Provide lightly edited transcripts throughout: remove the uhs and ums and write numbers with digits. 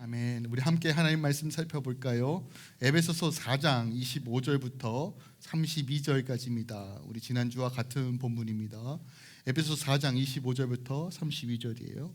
아멘. 우리 함께 하나님 말씀 살펴볼까요? 에베소서 4장 25절부터 32절까지입니다. 우리 지난주와 같은 본문입니다. 에베소서 4장 25절부터 32절이에요.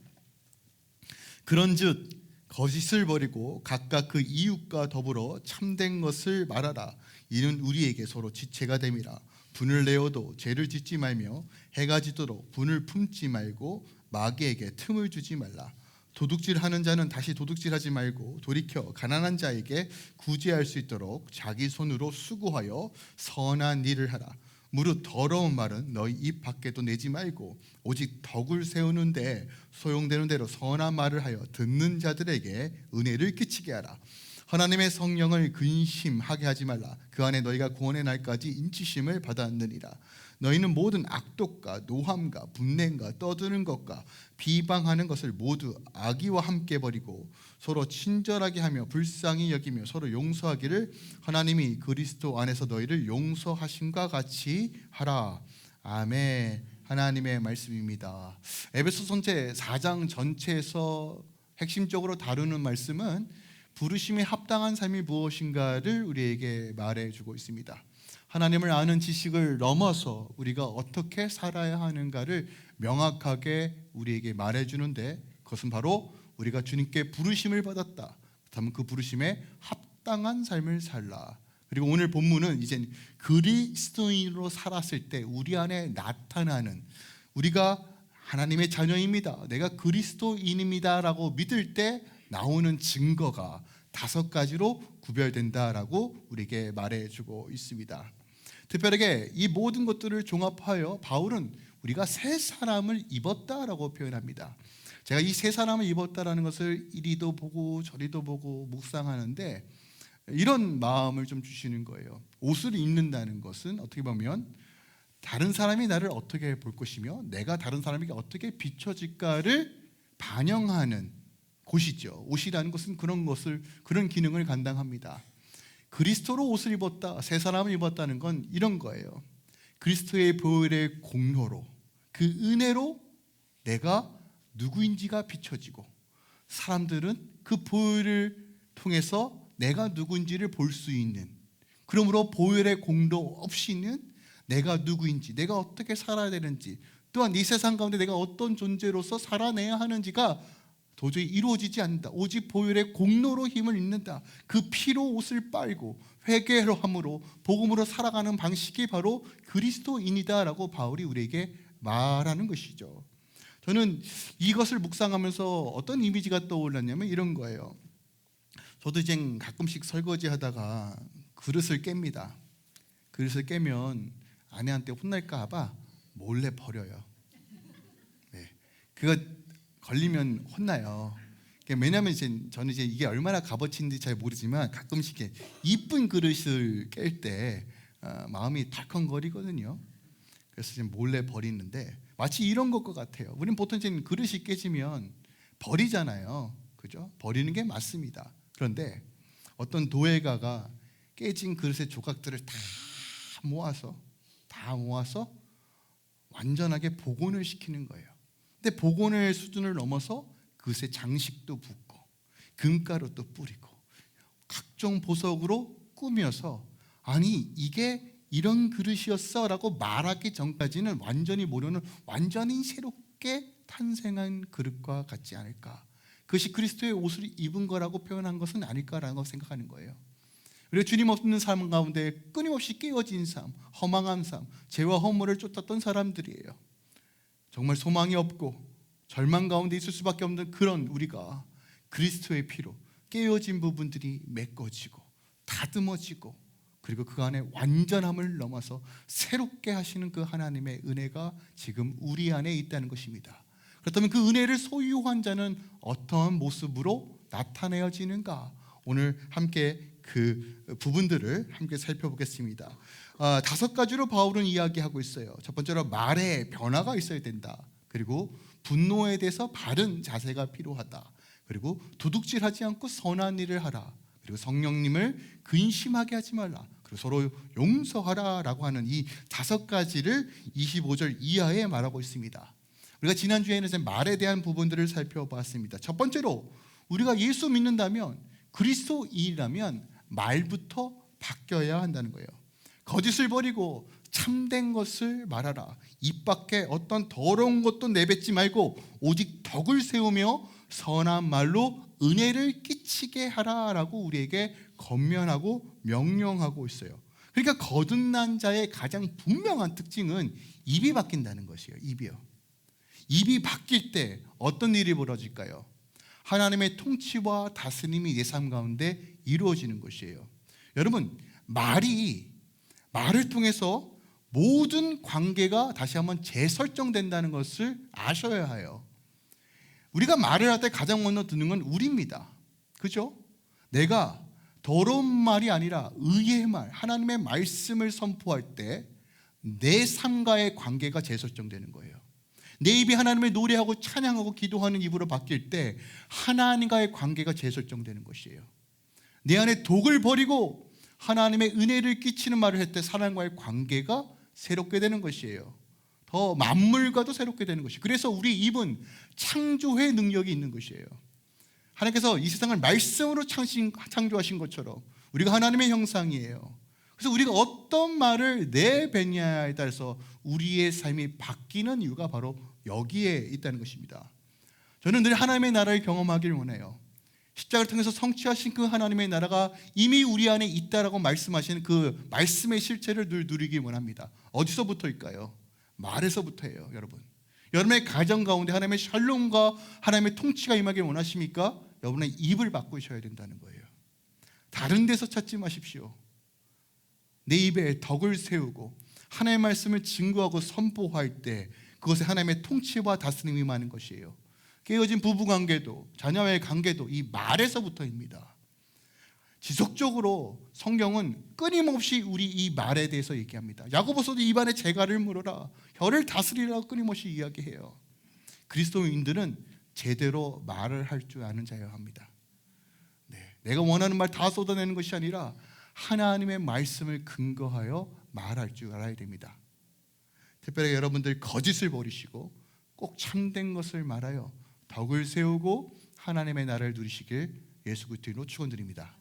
그런즉 거짓을 버리고 각각 그 이웃과 더불어 참된 것을 말하라. 이는 우리에게 서로 지체가 됨이라. 분을 내어도 죄를 짓지 말며 해가 지도록 분을 품지 말고 마귀에게 틈을 주지 말라. 도둑질하는 자는 다시 도둑질하지 말고 돌이켜 가난한 자에게 구제할 수 있도록 자기 손으로 수고하여 선한 일을 하라. 무릇 더러운 말은 너희 입 밖에도 내지 말고 오직 덕을 세우는데 소용되는 대로 선한 말을 하여 듣는 자들에게 은혜를 끼치게 하라. 하나님의 성령을 근심하게 하지 말라. 그 안에 너희가 구원의 날까지 인치심을 받았느니라. 너희는 모든 악독과 노함과 분냄과 떠드는 것과 비방하는 것을 모두 악의와 함께 버리고 서로 친절하게 하며 불쌍히 여기며 서로 용서하기를 하나님이 그리스도 안에서 너희를 용서하심과 같이 하라. 아멘. 하나님의 말씀입니다. 에베소 전체 4장 전체에서 핵심적으로 다루는 말씀은 부르심에 합당한 삶이 무엇인가를 우리에게 말해주고 있습니다. 하나님을 아는 지식을 넘어서 우리가 어떻게 살아야 하는가를 명확하게 우리에게 말해주는데, 그것은 바로 우리가 주님께 부르심을 받았다, 그렇다면 그 부르심에 합당한 삶을 살라. 그리고 오늘 본문은 이제 그리스도인으로 살았을 때 우리 안에 나타나는, 우리가 하나님의 자녀입니다, 내가 그리스도인입니다 라고 믿을 때 나오는 증거가 5가지로 구별된다라고 우리에게 말해주고 있습니다. 특별하게 이 모든 것들을 종합하여 바울은 우리가 새 사람을 입었다라고 표현합니다. 제가 이 새 사람을 입었다라는 것을 이리도 보고 저리도 보고 묵상하는데 이런 마음을 좀 주시는 거예요. 옷을 입는다는 것은 어떻게 보면 다른 사람이 나를 어떻게 볼 것이며 내가 다른 사람에게 어떻게 비춰질까를 반영하는 곳이죠. 옷이라는 것은 그런 기능을 감당합니다. 그리스도로 옷을 입었다, 새 사람을 입었다는 건 이런 거예요. 그리스도의 보혈의 공로로, 그 은혜로 내가 누구인지가 비춰지고 사람들은 그 보혈을 통해서 내가 누구인지를 볼 수 있는, 그러므로 보혈의 공로 없이는 내가 누구인지, 내가 어떻게 살아야 되는지, 또한 이 세상 가운데 내가 어떤 존재로서 살아내야 하는지가 도저히 이루어지지 않는다. 오직 보혈의 공로로 힘을 입는다. 그 피로 옷을 빨고 회개로 함으로 복음으로 살아가는 방식이 바로 그리스도인이다라고 바울이 우리에게 말하는 것이죠. 저는 이것을 묵상하면서 어떤 이미지가 떠올랐냐면 이런 거예요. 저도 이제 가끔씩 설거지 하다가 그릇을 깹니다. 그릇을 깨면 아내한테 혼날까 봐 몰래 버려요. 네. 그거 걸리면 혼나요. 왜냐하면 저는 이게 얼마나 값어치인지 잘 모르지만 가끔씩 이쁜 그릇을 깰 때 마음이 덜컹거리거든요. 그래서 지금 몰래 버리는데 마치 이런 것 같아요. 우리는 보통 지금 그릇이 깨지면 버리잖아요, 그죠? 버리는 게 맞습니다. 그런데 어떤 도예가가 깨진 그릇의 조각들을 다 모아서 완전하게 복원을 시키는 거예요. 근데 복원의 수준을 넘어서 그것에 장식도 붓고 금가루도 뿌리고 각종 보석으로 꾸며서, 아니 이게 이런 그릇이었어 라고 말하기 전까지는 완전히 모르는, 완전히 새롭게 탄생한 그릇과 같지 않을까. 그것이 그리스도의 옷을 입은 거라고 표현한 것은 아닐까라고 생각하는 거예요. 우리가 주님 없는 삶 가운데 끊임없이 깨어진 삶, 허망한 삶, 죄와 허물을 쫓았던 사람들이에요. 정말 소망이 없고 절망 가운데 있을 수밖에 없는 그런 우리가 그리스도의 피로 깨어진 부분들이 메꿔지고 다듬어지고, 그리고 그 안에 완전함을 넘어서 새롭게 하시는 그 하나님의 은혜가 지금 우리 안에 있다는 것입니다. 그렇다면 그 은혜를 소유한 자는 어떠한 모습으로 나타내어지는가? 오늘 함께 그 부분들을 함께 살펴보겠습니다. 5가지로 바울은 이야기하고 있어요. 첫 번째로 말에 변화가 있어야 된다. 그리고 분노에 대해서 바른 자세가 필요하다. 그리고 도둑질하지 않고 선한 일을 하라. 그리고 성령님을 근심하게 하지 말라. 그리고 서로 용서하라 라고 하는 이 5가지를 25절 이하에 말하고 있습니다. 우리가 지난주에는 말에 대한 부분들을 살펴봤습니다. 첫 번째로 우리가 예수 믿는다면, 그리스도인이라면 말부터 바뀌어야 한다는 거예요. 거짓을 버리고 참된 것을 말하라. 입 밖에 어떤 더러운 것도 내뱉지 말고 오직 덕을 세우며 선한 말로 은혜를 끼치게 하라라고 우리에게 권면하고 명령하고 있어요. 그러니까 거듭난 자의 가장 분명한 특징은 입이 바뀐다는 것이에요. 입이요. 입이 바뀔 때 어떤 일이 벌어질까요? 하나님의 통치와 다스림이 내 삶 가운데 이루어지는 것이에요. 여러분, 말을 통해서 모든 관계가 다시 한번 재설정된다는 것을 아셔야 해요. 우리가 말을 할 때 가장 먼저 듣는 건 우리입니다. 그죠? 내가 더러운 말이 아니라 의의 말, 하나님의 말씀을 선포할 때 내 삶과의 관계가 재설정되는 거예요. 내 입이 하나님을 노래하고 찬양하고 기도하는 입으로 바뀔 때 하나님과의 관계가 재설정되는 것이에요. 내 안에 독을 버리고 하나님의 은혜를 끼치는 말을 할 때 사람과의 관계가 새롭게 되는 것이에요. 더 만물과도 새롭게 되는 것이에요. 그래서 우리 입은 창조의 능력이 있는 것이에요. 하나님께서 이 세상을 말씀으로 창조하신 것처럼 우리가 하나님의 형상이에요. 그래서 우리가 어떤 말을 내뱉냐에 따라서 우리의 삶이 바뀌는 이유가 바로 여기에 있다는 것입니다. 저는 늘 하나님의 나라를 경험하기를 원해요. 십자가를 통해서 성취하신 그 하나님의 나라가 이미 우리 안에 있다라고 말씀하시는 그 말씀의 실체를 늘 누리기 원합니다. 어디서부터일까요? 말에서부터예요, 여러분. 여러분의 가정 가운데 하나님의 샬롬과 하나님의 통치가 임하길 원하십니까? 여러분의 입을 바꾸셔야 된다는 거예요. 다른 데서 찾지 마십시오. 내 입에 덕을 세우고 하나님의 말씀을 증거하고 선포할 때 그것에 하나님의 통치와 다스림이 임하는 것이에요. 깨어진 부부관계도 자녀와의 관계도 이 말에서부터입니다. 지속적으로 성경은 끊임없이 우리 이 말에 대해서 얘기합니다. 야고보서도 입안에 재갈을 물어라, 혀를 다스리라고 끊임없이 이야기해요. 그리스도인들은 제대로 말을 할 줄 아는 자여야 합니다. 내가 원하는 말 다 쏟아내는 것이 아니라 하나님의 말씀을 근거하여 말할 줄 알아야 됩니다. 특별히 여러분들 거짓을 버리시고 꼭 참된 것을 말하여 덕을 세우고 하나님의 나라를 누리시길 예수 그리스도로 축원드립니다.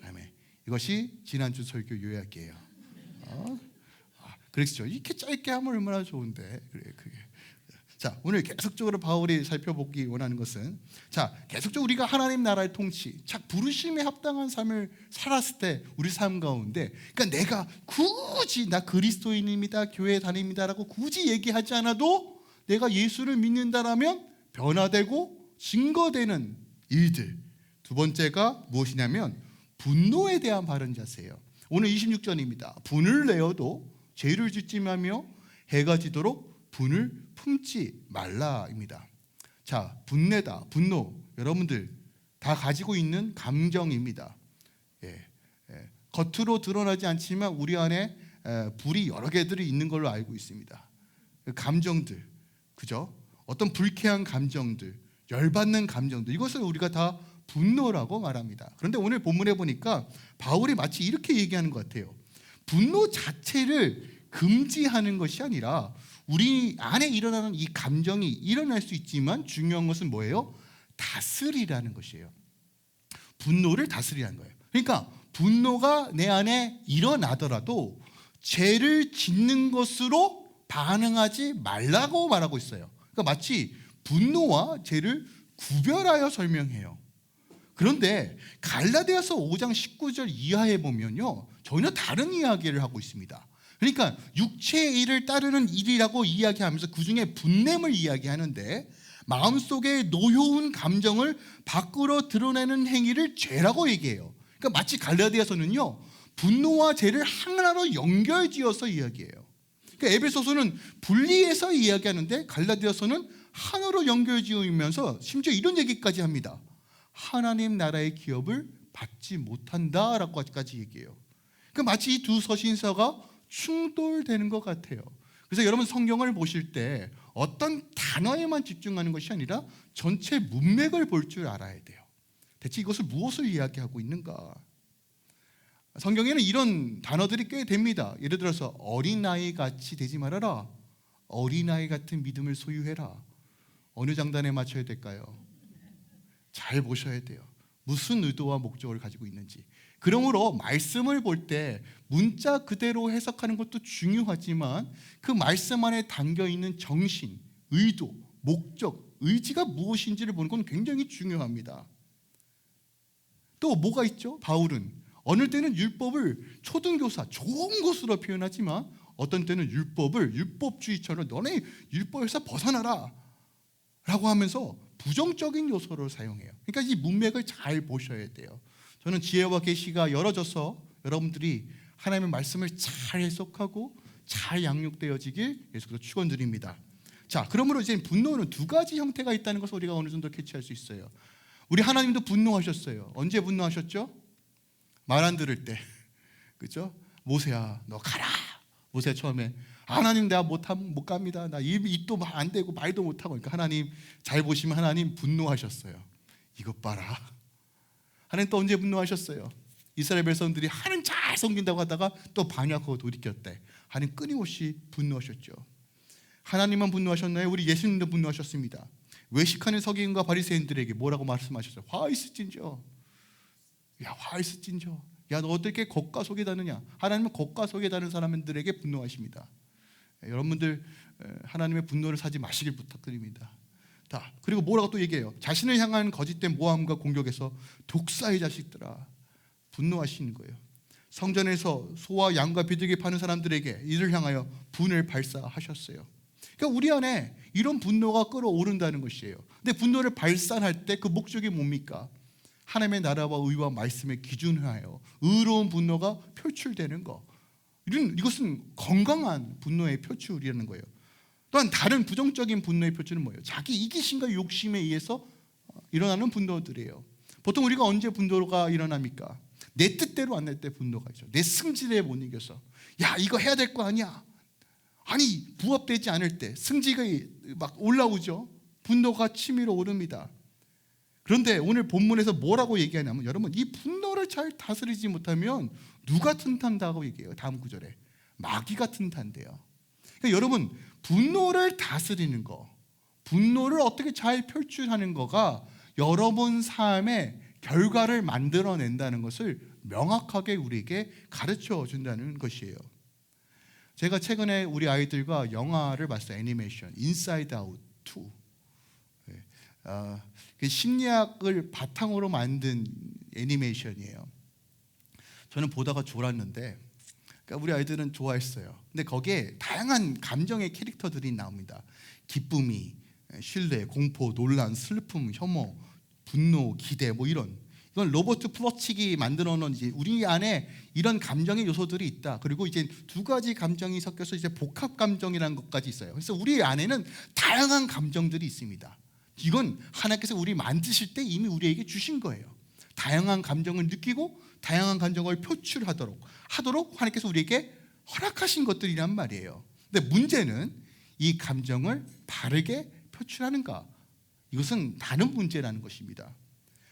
아멘. 이것이 지난주 설교 요약이에요. 그렇죠. 이렇게 짧게 하면 얼마나 좋은데. 그래, 그게. 자, 오늘 계속적으로 바울이 살펴보기 원하는 것은, 자, 계속적으로 우리가 하나님 나라의 통치, 참 부르심에 합당한 삶을 살았을 때 우리 삶 가운데, 그러니까 내가 굳이 나 그리스도인입니다, 교회 다닙니다라고 굳이 얘기하지 않아도 내가 예수를 믿는다라면 변화되고 증거되는 일들. 두 번째가 무엇이냐면 분노에 대한 바른 자세예요. 오늘 26절입니다. 분을 내어도 죄를 짓지 말며 해가 지도록 분을 품지 말라입니다. 자, 분내다, 분노, 여러분들 다 가지고 있는 감정입니다. 겉으로 드러나지 않지만 우리 안에 불이 여러 개들이 있는 걸로 알고 있습니다. 감정들, 그죠? 어떤 불쾌한 감정들, 열받는 감정들, 이것을 우리가 다 분노라고 말합니다. 그런데 오늘 본문에 보니까 바울이 마치 이렇게 얘기하는 것 같아요. 분노 자체를 금지하는 것이 아니라 우리 안에 일어나는 이 감정이 일어날 수 있지만 중요한 것은 뭐예요? 다스리라는 것이에요. 분노를 다스리라는 거예요. 그러니까 분노가 내 안에 일어나더라도 죄를 짓는 것으로 반응하지 말라고 말하고 있어요. 그러니까 마치 분노와 죄를 구별하여 설명해요. 그런데 갈라디아서 5장 19절 이하에 보면요, 전혀 다른 이야기를 하고 있습니다. 그러니까 육체의 일을 따르는 일이라고 이야기하면서 그 중에 분냄을 이야기하는데 마음속에 놓여온 감정을 밖으로 드러내는 행위를 죄라고 얘기해요. 그러니까 마치 갈라디아서는요, 분노와 죄를 하나로 연결지어서 이야기해요. 그러니까 에베소서는 분리해서 이야기하는데 갈라디아서는 하나로 연결지으면서 심지어 이런 얘기까지 합니다. 하나님 나라의 기업을 받지 못한다라고까지 얘기해요. 그러니까 마치 이 두 서신서가 충돌되는 것 같아요. 그래서 여러분 성경을 보실 때 어떤 단어에만 집중하는 것이 아니라 전체 문맥을 볼 줄 알아야 돼요. 대체 이것을 무엇을 이야기하고 있는가? 성경에는 이런 단어들이 꽤 됩니다. 예를 들어서 어린아이 같이 되지 말아라, 어린아이 같은 믿음을 소유해라. 어느 장단에 맞춰야 될까요? 잘 보셔야 돼요. 무슨 의도와 목적을 가지고 있는지. 그러므로 말씀을 볼 때 문자 그대로 해석하는 것도 중요하지만 그 말씀 안에 담겨 있는 정신, 의도, 목적, 의지가 무엇인지를 보는 건 굉장히 중요합니다. 또 뭐가 있죠? 바울은 어느 때는 율법을 초등교사, 좋은 것으로 표현하지만 어떤 때는 율법을 율법주의처럼 너네 율법에서 벗어나라 라고 하면서 부정적인 요소를 사용해요. 그러니까 이 문맥을 잘 보셔야 돼요. 저는 지혜와 계시가 열어져서 여러분들이 하나님의 말씀을 잘 해석하고 잘 양육되어지길 예수께서 축원드립니다. 자, 그러므로 이제 분노는 두 가지 형태가 있다는 것을 우리가 어느 정도 캐치할 수 있어요. 우리 하나님도 분노하셨어요. 언제 분노하셨죠? 말 안 들을 때, 그렇죠? 모세야, 너 가라. 모세 처음에 하나님 내가 못 갑니다. 나 입도 안 되고 말도 못 하고. 그러니까 하나님 잘 보시면 하나님 분노하셨어요. 이것 봐라. 하나님 또 언제 분노하셨어요? 이스라엘 백성들이 하나님 잘 섬긴다고 하다가 또 반역하고 돌이켰대. 하나님 끊임없이 분노하셨죠. 하나님만 분노하셨나요? 우리 예수님도 분노하셨습니다. 외식하는 서기관과 바리새인들에게 뭐라고 말씀하셨어요? 화 있을진저. 야, 화 있을진저. 야, 너 어떻게 겉과 속이 다르냐? 하나님은 겉과 속이 다른 사람들에게 분노하십니다. 여러분들 하나님의 분노를 사지 마시길 부탁드립니다. 자, 그리고 뭐라고 또 얘기해요? 자신을 향한 거짓된 모함과 공격에서 독사의 자식들아, 분노하시는 거예요. 성전에서 소와 양과 비둘기 파는 사람들에게 이를 향하여 분을 발사하셨어요. 그러니까 우리 안에 이런 분노가 끓어오른다는 것이에요. 근데 분노를 발산할 때 그 목적이 뭡니까? 하나님의 나라와 의와 말씀에 기준하여 의로운 분노가 표출되는 거. 이것은 건강한 분노의 표출이라는 거예요. 또한 다른 부정적인 분노의 표출은 뭐예요? 자기 이기심과 욕심에 의해서 일어나는 분노들이에요. 보통 우리가 언제 분노가 일어납니까? 내 뜻대로 안 될 때 분노가 있죠. 내 승질에 못 이겨서 야, 이거 해야 될 거 아니야. 아니, 부합되지 않을 때 승질이 막 올라오죠. 분노가 치밀어 오릅니다. 그런데 오늘 본문에서 뭐라고 얘기하냐면, 여러분, 이 분노를 잘 다스리지 못하면 누가 튼탄다고 얘기해요? 다음 구절에 마귀가 튼탄대요. 그러니까 여러분, 분노를 다스리는 거, 분노를 어떻게 잘 표출하는 거가 여러분 삶의 결과를 만들어낸다는 것을 명확하게 우리에게 가르쳐 준다는 것이에요. 제가 최근에 우리 아이들과 영화를 봤어요. 애니메이션 인사이드 아웃 2. 심리학을 바탕으로 만든 애니메이션이에요. 저는 보다가 졸았는데, 그러니까 우리 아이들은 좋아했어요. 근데 거기에 다양한 감정의 캐릭터들이 나옵니다. 기쁨이, 신뢰, 공포, 논란, 슬픔, 혐오, 분노, 기대, 뭐 이런. 이건 로버트 플러치기 만들어 놓은 이제 우리 안에 이런 감정의 요소들이 있다. 그리고 이제 두 가지 감정이 섞여서 이제 복합 감정이라는 것까지 있어요. 그래서 우리 안에는 다양한 감정들이 있습니다. 이건 하나님께서 우리 만드실 때 이미 우리에게 주신 거예요. 다양한 감정을 느끼고 다양한 감정을 표출하도록 하나님께서 우리에게 허락하신 것들이란 말이에요. 근데 문제는 이 감정을 바르게 표출하는가? 이것은 다른 문제라는 것입니다.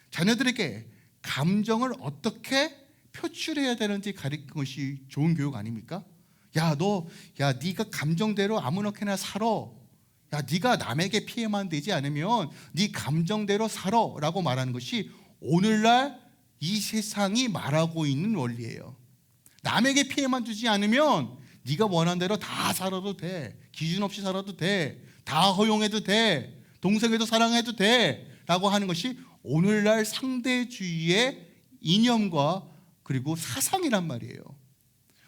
자녀들에게 감정을 어떻게 표출해야 되는지 가르치는 것이 좋은 교육 아닙니까? 네가 감정대로 아무렇게나 살아. 야, 네가 남에게 피해만 되지 않으면 네 감정대로 살아라고 말하는 것이 오늘날 이 세상이 말하고 있는 원리예요. 남에게 피해만 주지 않으면 네가 원하는 대로 다 살아도 돼. 기준 없이 살아도 돼. 다 허용해도 돼. 동생에도 사랑해도 돼. 라고 하는 것이 오늘날 상대주의의 이념과 그리고 사상이란 말이에요.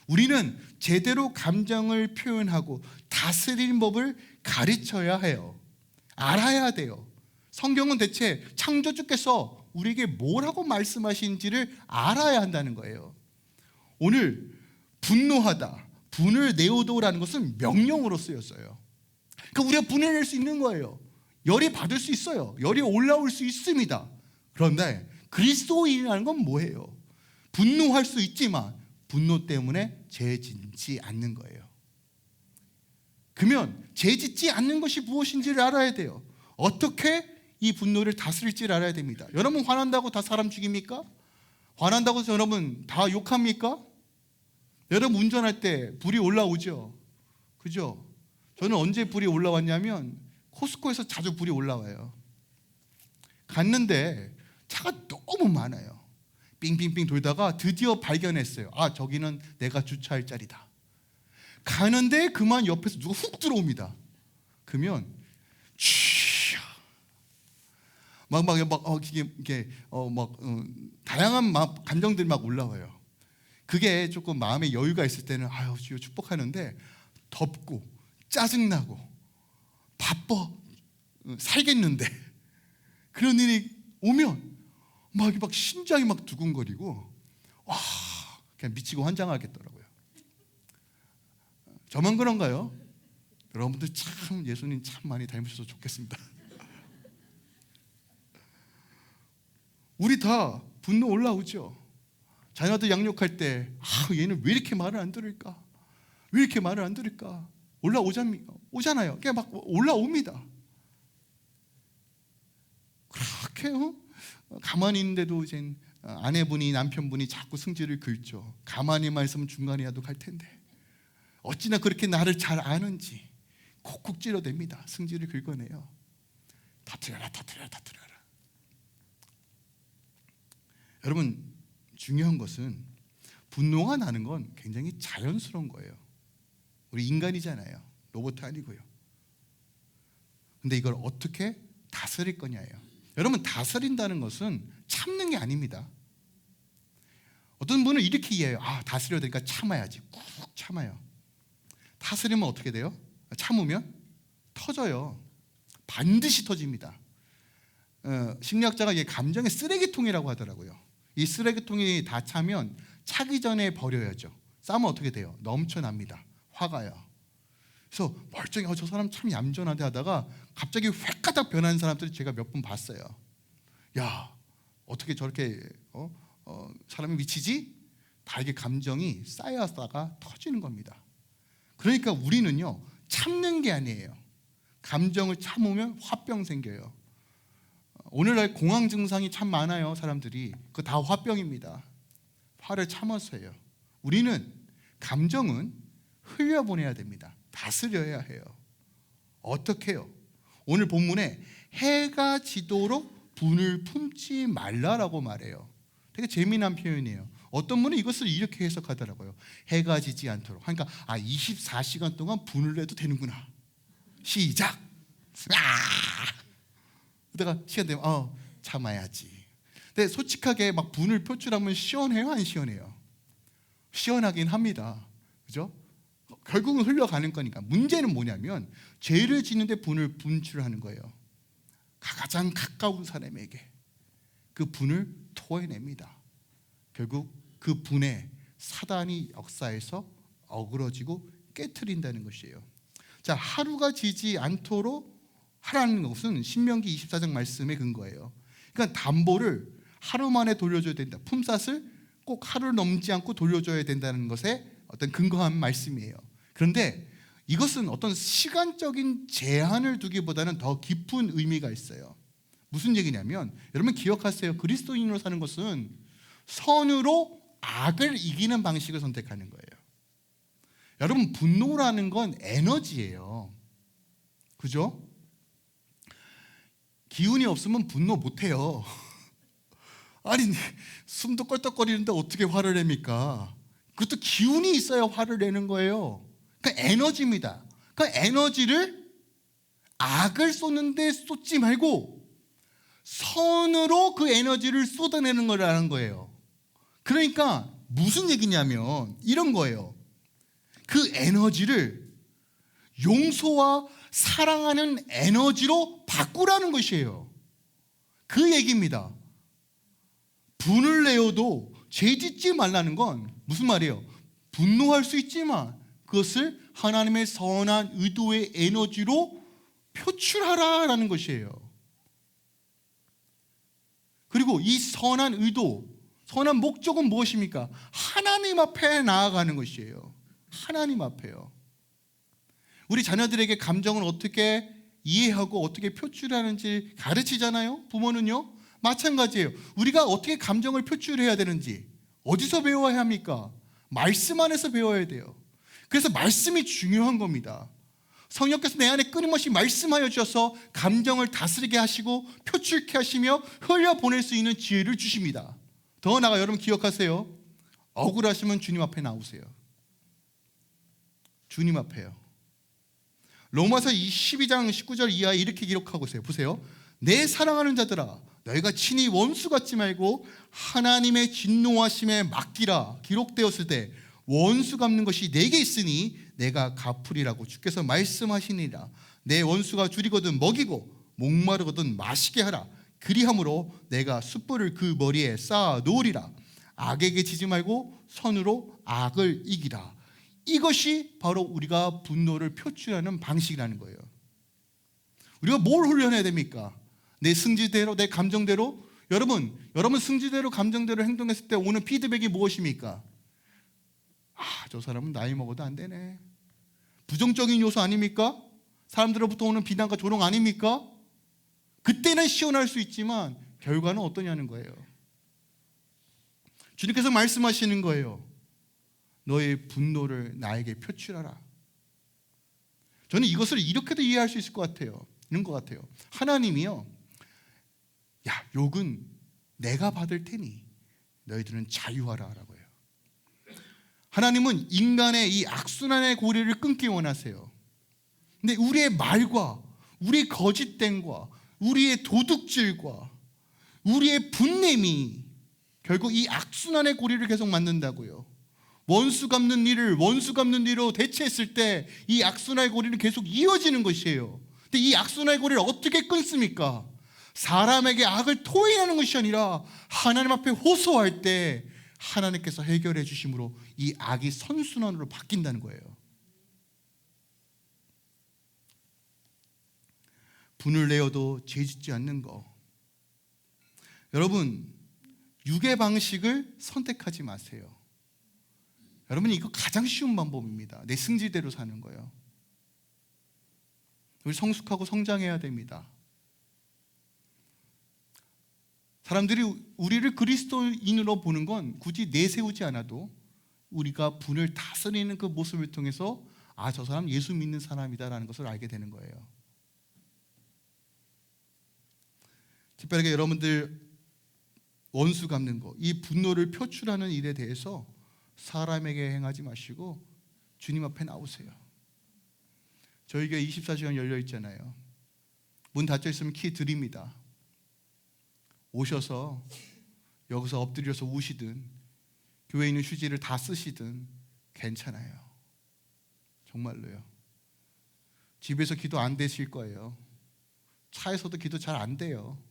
우리는 제대로 감정을 표현하고 다스리는 법을 가르쳐야 해요. 알아야 돼요. 성경은 대체 창조주께서 우리에게 뭐라고 말씀하신지를 알아야 한다는 거예요. 오늘 분노하다, 분을 내어도라는 것은 명령으로 쓰였어요. 그러니까 우리가 분을 낼 수 있는 거예요. 열이 받을 수 있어요. 열이 올라올 수 있습니다. 그런데 그리스도인이라는 건 뭐예요? 분노할 수 있지만 분노 때문에 죄 짓지 않는 거예요. 그러면 죄 짓지 않는 것이 무엇인지를 알아야 돼요. 어떻게 이 분노를 다스릴지를 알아야 됩니다. 여러분, 화난다고 다 사람 죽입니까? 화난다고 해서 여러분 다 욕합니까? 여러분 운전할 때 불이 올라오죠. 그죠? 저는 언제 불이 올라왔냐면 코스코에서 자주 불이 올라와요. 갔는데 차가 너무 많아요. 빙빙빙 돌다가 드디어 발견했어요. 아, 저기는 내가 주차할 자리다. 가는데 그만 옆에서 누가 훅 들어옵니다. 그러면 다양한 감정들이 막 올라와요. 그게 조금 마음에 여유가 있을 때는 아유 주여 축복하는데, 덥고 짜증나고 바빠 살겠는데 그런 일이 오면 막 심장이 막 두근거리고 와 그냥 미치고 환장하겠더라고요. 저만 그런가요? 여러분들 참 예수님 참 많이 닮으셔서 좋겠습니다. 우리 다 분노 올라오죠. 자녀들 양육할 때 얘는 왜 이렇게 말을 안 들을까? 왜 이렇게 말을 안 들을까? 오잖아요. 그냥 막 올라옵니다. 그렇게 가만히 있는데도 이제 아내분이 남편분이 자꾸 승질을 긁죠. 가만히만 있으면 중간이라도 갈 텐데 어찌나 그렇게 나를 잘 아는지 콕콕 찔러댑니다. 승질을 긁어내요. 터뜨려라. 여러분, 중요한 것은 분노가 나는 건 굉장히 자연스러운 거예요. 우리 인간이잖아요. 로봇 아니고요. 근데 이걸 어떻게 다스릴 거냐예요. 여러분, 다스린다는 것은 참는 게 아닙니다. 어떤 분은 이렇게 이해해요. 다스려야 되니까 참아야지. 꾹 참아요. 다스리면 어떻게 돼요? 참으면 터져요. 반드시 터집니다. 심리학자가 이게 감정의 쓰레기통이라고 하더라고요. 이 쓰레기통이 다 차면 차기 전에 버려야죠. 싸면 어떻게 돼요? 넘쳐납니다. 화가요. 그래서 멀쩡히 저 사람 참 얌전하대 하다가 갑자기 획가닥 변하는 사람들을 제가 몇 분 봤어요. 야, 어떻게 저렇게 사람이 미치지? 다 이게 감정이 쌓여다가 터지는 겁니다. 그러니까 우리는요, 참는 게 아니에요. 감정을 참으면 화병 생겨요. 오늘날 공황 증상이 참 많아요. 사람들이 그거 다 화병입니다. 화를 참아서요. 우리는 감정은 흘려보내야 됩니다. 다스려야 해요. 어떻게 해요? 오늘 본문에 해가 지도록 분을 품지 말라라고 말해요. 되게 재미난 표현이에요. 어떤 분은 이것을 이렇게 해석하더라고요. 해가 지지 않도록. 그러니까 24시간 동안 분을 내도 되는구나. 시작. 그러다가 시간 되면 참아야지. 근데 솔직하게 막 분을 표출하면 시원해요, 안 시원해요? 시원하긴 합니다. 그죠? 결국은 흘러가는 거니까. 문제는 뭐냐면 죄를 짓는데 분을 분출하는 거예요. 가장 가까운 사람에게 그 분을 토해냅니다. 결국 그 분에 사단이 역사해서 어그러지고 깨트린다는 것이에요. 자, 하루가 지지 않도록 하라는 것은 신명기 24장 말씀의 근거예요. 그러니까 담보를 하루 만에 돌려줘야 된다. 품삯을 꼭 하루를 넘지 않고 돌려줘야 된다는 것에 어떤 근거한 말씀이에요. 그런데 이것은 어떤 시간적인 제한을 두기보다는 더 깊은 의미가 있어요. 무슨 얘기냐면, 여러분 기억하세요. 그리스도인으로 사는 것은 선으로 악을 이기는 방식을 선택하는 거예요. 여러분, 분노라는 건 에너지예요. 그죠? 기운이 없으면 분노 못해요. 아니, 숨도 껄떡거리는데 어떻게 화를 냅니까? 그것도 기운이 있어야 화를 내는 거예요. 그러니까 에너지입니다. 그 에너지를 악을 쏟는데 쏟지 말고 선으로 그 에너지를 쏟아내는 거라는 거예요. 그러니까 무슨 얘기냐면 이런 거예요. 그 에너지를 용서와 사랑하는 에너지로 바꾸라는 것이에요. 그 얘기입니다. 분을 내어도 죄 짓지 말라는 건 무슨 말이에요? 분노할 수 있지만 그것을 하나님의 선한 의도의 에너지로 표출하라라는 것이에요. 그리고 이 선한 의도, 선한 목적은 무엇입니까? 하나님 앞에 나아가는 것이에요. 하나님 앞에요. 우리 자녀들에게 감정을 어떻게 이해하고 어떻게 표출하는지 가르치잖아요. 부모는요. 마찬가지예요. 우리가 어떻게 감정을 표출해야 되는지 어디서 배워야 합니까? 말씀 안에서 배워야 돼요. 그래서 말씀이 중요한 겁니다. 성령께서 내 안에 끊임없이 말씀하여 주셔서 감정을 다스리게 하시고 표출케 하시며 흘려보낼 수 있는 지혜를 주십니다. 더 나아가 여러분 기억하세요. 억울하시면 주님 앞에 나오세요. 주님 앞에요. 로마서 12장 19절 이하에 이렇게 기록하고 있어요. 보세요. 내 사랑하는 자들아, 너희가 친히 원수 같지 말고 하나님의 진노하심에 맡기라. 기록되었을 때 원수 갚는 것이 내게 있으니 내가 갚으리라고 주께서 말씀하시니라. 내 원수가 줄이거든 먹이고 목마르거든 마시게 하라. 그리함으로 내가 숯불을 그 머리에 쌓아 놓으리라. 악에게 지지 말고 선으로 악을 이기라. 이것이 바로 우리가 분노를 표출하는 방식이라는 거예요. 우리가 뭘 훈련해야 됩니까? 내 승질대로, 내 감정대로. 여러분 승질대로 감정대로 행동했을 때 오는 피드백이 무엇입니까? 저 사람은 나이 먹어도 안 되네. 부정적인 요소 아닙니까? 사람들로부터 오는 비난과 조롱 아닙니까? 그때는 시원할 수 있지만 결과는 어떠냐는 거예요. 주님께서 말씀하시는 거예요. 너의 분노를 나에게 표출하라. 저는 이것을 이렇게도 이해할 수 있을 것 같아요. 이런 것 같아요. 하나님이요, 야, 욕은 내가 받을 테니 너희들은 자유하라 라고 해요. 하나님은 인간의 이 악순환의 고리를 끊기 원하세요. 근데 우리의 말과 우리의 거짓됨과 우리의 도둑질과 우리의 분냄이 결국 이 악순환의 고리를 계속 만든다고요. 원수 갚는 일을 원수 갚는 일로 대체했을 때 이 악순환의 고리는 계속 이어지는 것이에요. 근데 이 악순환의 고리를 어떻게 끊습니까? 사람에게 악을 토해내는 것이 아니라 하나님 앞에 호소할 때 하나님께서 해결해 주심으로 이 악이 선순환으로 바뀐다는 거예요. 분을 내어도 죄짓지 않는 거. 여러분, 육의 방식을 선택하지 마세요. 여러분, 이거 가장 쉬운 방법입니다. 내 승질대로 사는 거예요. 우리 성숙하고 성장해야 됩니다. 사람들이 우리를 그리스도인으로 보는 건 굳이 내세우지 않아도 우리가 분을 다스리는 그 모습을 통해서 저 사람 예수 믿는 사람이다라는 것을 알게 되는 거예요. 특별하게 여러분들 원수 갚는 거, 이 분노를 표출하는 일에 대해서 사람에게 행하지 마시고 주님 앞에 나오세요. 저희 교회 24시간 열려 있잖아요. 문 닫혀 있으면 키 드립니다. 오셔서 여기서 엎드려서 우시든 교회에 있는 휴지를 다 쓰시든 괜찮아요. 정말로요. 집에서 기도 안 되실 거예요. 차에서도 기도 잘 안 돼요.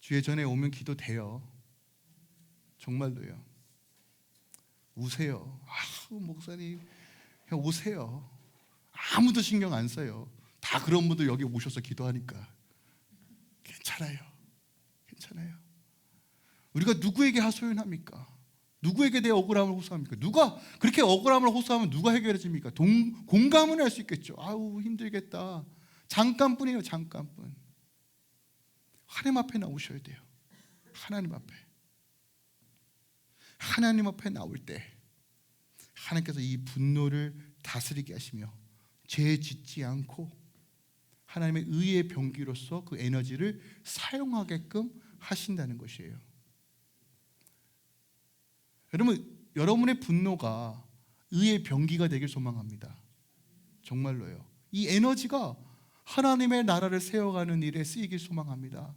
주의 전에 오면 기도 돼요. 정말로요. 우세요. 목사님 그냥 오세요. 아무도 신경 안 써요. 다 그런 분들 여기 오셔서 기도하니까 괜찮아요. 괜찮아요. 우리가 누구에게 하소연합니까? 누구에게 내 억울함을 호소합니까? 누가 그렇게 억울함을 호소하면 누가 해결해 줍니까? 공감은 할 수 있겠죠. 힘들겠다. 잠깐뿐이에요. 잠깐뿐. 하나님 앞에 나오셔야 돼요. 하나님 앞에. 하나님 앞에 나올 때 하나님께서 이 분노를 다스리게 하시며 죄 짓지 않고 하나님의 의의 병기로서 그 에너지를 사용하게끔 하신다는 것이에요. 여러분의 분노가 의의 병기가 되길 소망합니다. 정말로요. 이 에너지가 하나님의 나라를 세워가는 일에 쓰이길 소망합니다.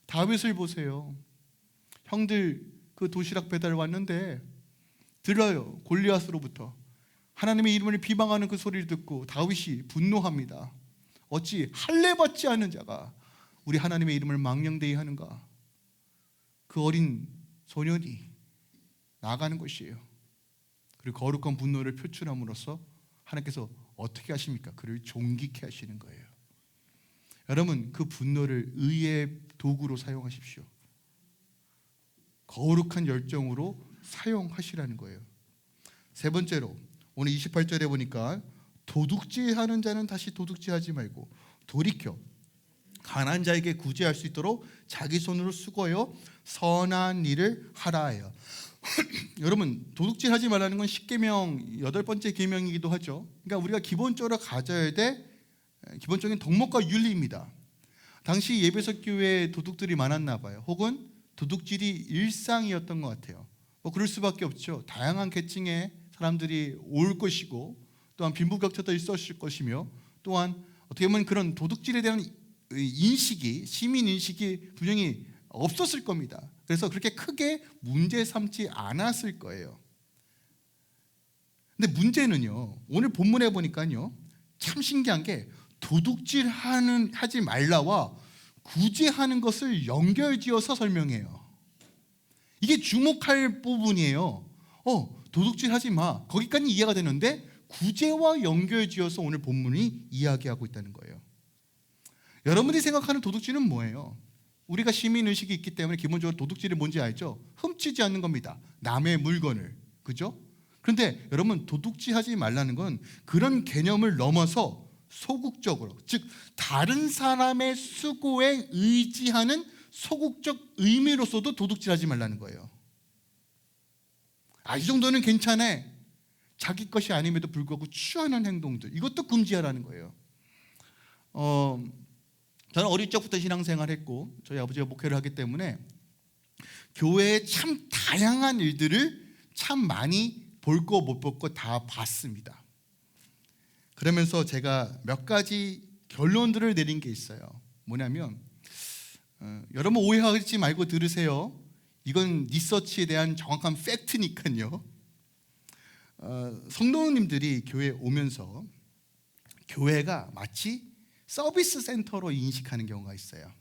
다윗을 보세요. 형들 그 도시락 배달 왔는데 들어요. 골리앗으로부터 하나님의 이름을 비방하는 그 소리를 듣고 다윗이 분노합니다. 어찌 할례받지 않은 자가 우리 하나님의 이름을 망령되이 하는가? 그 어린 소년이 나가는 것이에요. 그리고 거룩한 분노를 표출함으로써 하나님께서 어떻게 하십니까? 그를 존귀케 하시는 거예요. 여러분, 그 분노를 의의 도구로 사용하십시오. 거룩한 열정으로 사용하시라는 거예요. 세 번째로 오늘 28절에 보니까 도둑질하는 자는 다시 도둑질하지 말고 돌이켜 가난한 자에게 구제할 수 있도록 자기 손으로 수고하여 선한 일을 하라 해요. 여러분, 도둑질하지 말라는 건 10계명 8번째 계명이기도 하죠. 그러니까 우리가 기본적으로 가져야 될 기본적인 덕목과 윤리입니다. 당시 예배석 교회에 도둑들이 많았나 봐요. 혹은 도둑질이 일상이었던 것 같아요. 뭐 그럴 수밖에 없죠. 다양한 계층의 사람들이 올 것이고, 또한 빈부격차도 있었을 것이며, 또한 어떻게 보면 그런 도둑질에 대한 인식이, 시민 인식이 분명히 없었을 겁니다. 그래서 그렇게 크게 문제 삼지 않았을 거예요. 근데 문제는요, 오늘 본문에 보니까요, 참 신기한 게 하지 말라와 구제하는 것을 연결지어서 설명해요. 이게 주목할 부분이에요. 도둑질하지 마, 거기까지 이해가 되는데 구제와 연결지어서 오늘 본문이 이야기하고 있다는 거예요. 여러분이 생각하는 도둑질은 뭐예요? 우리가 시민의식이 있기 때문에 기본적으로 도둑질이 뭔지 알죠? 훔치지 않는 겁니다. 남의 물건을. 그죠? 그런데 여러분, 도둑질하지 말라는 건 그런 개념을 넘어서 소극적으로, 즉 다른 사람의 수고에 의지하는 소극적 의미로서도 도둑질하지 말라는 거예요. 이 정도는 괜찮아. 자기 것이 아님에도 불구하고 취하는 행동들, 이것도 금지하라는 거예요. 저는 어릴 적부터 신앙생활했고 저희 아버지가 목회를 하기 때문에 교회의 참 다양한 일들을 참 많이 볼 거 못 볼 거 다 봤습니다. 그러면서 제가 몇 가지 결론들을 내린 게 있어요. 뭐냐면, 여러분 오해하지 말고 들으세요. 이건 리서치에 대한 정확한 팩트니까요. 성도님들이 교회에 오면서 교회가 마치 서비스 센터로 인식하는 경우가 있어요.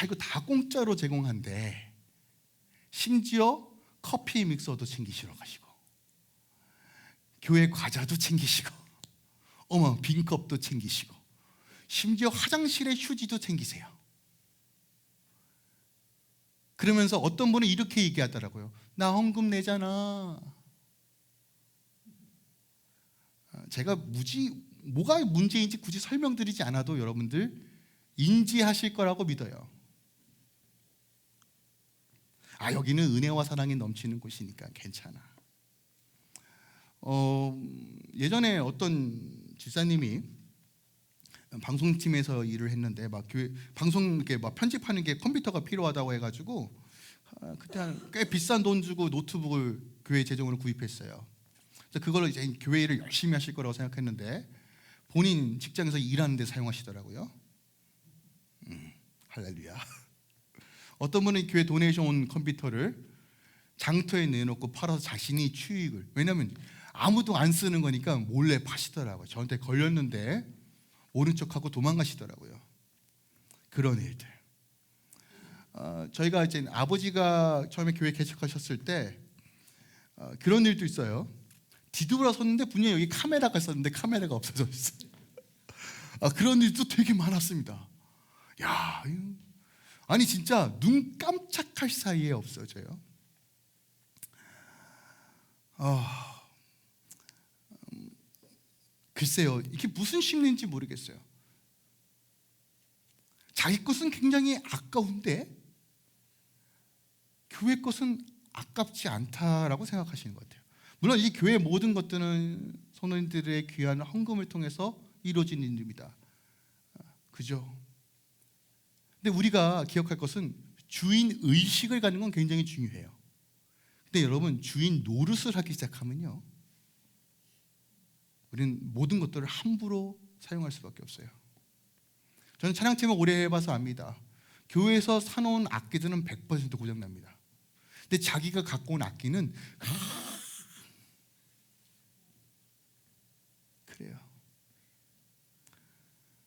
이거 다 공짜로 제공한대. 심지어 커피 믹서도 챙기시러 가시고, 교회 과자도 챙기시고, 빈컵도 챙기시고, 심지어 화장실에 휴지도 챙기세요. 그러면서 어떤 분은 이렇게 얘기하더라고요. 나 헌금 내잖아. 제가 뭐가 문제인지 굳이 설명드리지 않아도 여러분들 인지하실 거라고 믿어요. 여기는 은혜와 사랑이 넘치는 곳이니까 괜찮아. 예전에 어떤 집사님이 방송팀에서 일을 했는데 교회 방송 이렇게 편집하는 게 컴퓨터가 필요하다고 해가지고 그때 꽤 비싼 돈 주고 노트북을 교회 재정으로 구입했어요. 그래서 그걸로 이제 교회 를 열심히 하실 거라고 생각했는데 본인 직장에서 일하는데 사용하시더라고요. 할렐루야. 어떤 분은 교회 도네이션 온 컴퓨터를 장터에 내놓고 팔아서 자신이 취익을, 왜냐하면 아무도 안 쓰는 거니까 몰래 파시더라고요. 저한테 걸렸는데 모른 척하고 도망가시더라고요. 그런 일들. 저희가 이제 아버지가 처음에 교회 개척하셨을 때 그런 일도 있어요. 뒤돌아섰는데 분명히 여기 카메라가 있었는데 카메라가 없어져 있어요. 그런 일도 되게 많았습니다. 아니 진짜 눈 깜짝할 사이에 없어져요. 글쎄요, 이게 무슨 심리인지 모르겠어요. 자기 것은 굉장히 아까운데 교회 것은 아깝지 않다라고 생각하시는 것 같아요. 물론 이 교회 모든 것들은 성도님들의 귀한 헌금을 통해서 이루어진 일입니다. 그죠? 근데 우리가 기억할 것은 주인 의식을 갖는 건 굉장히 중요해요. 근데 여러분, 주인 노릇을 하기 시작하면요, 우리는 모든 것들을 함부로 사용할 수밖에 없어요. 저는 찬양팀을 오래 해봐서 압니다. 교회에서 사놓은 악기들은 100% 고장납니다. 근데 자기가 갖고 온 악기는 그래요.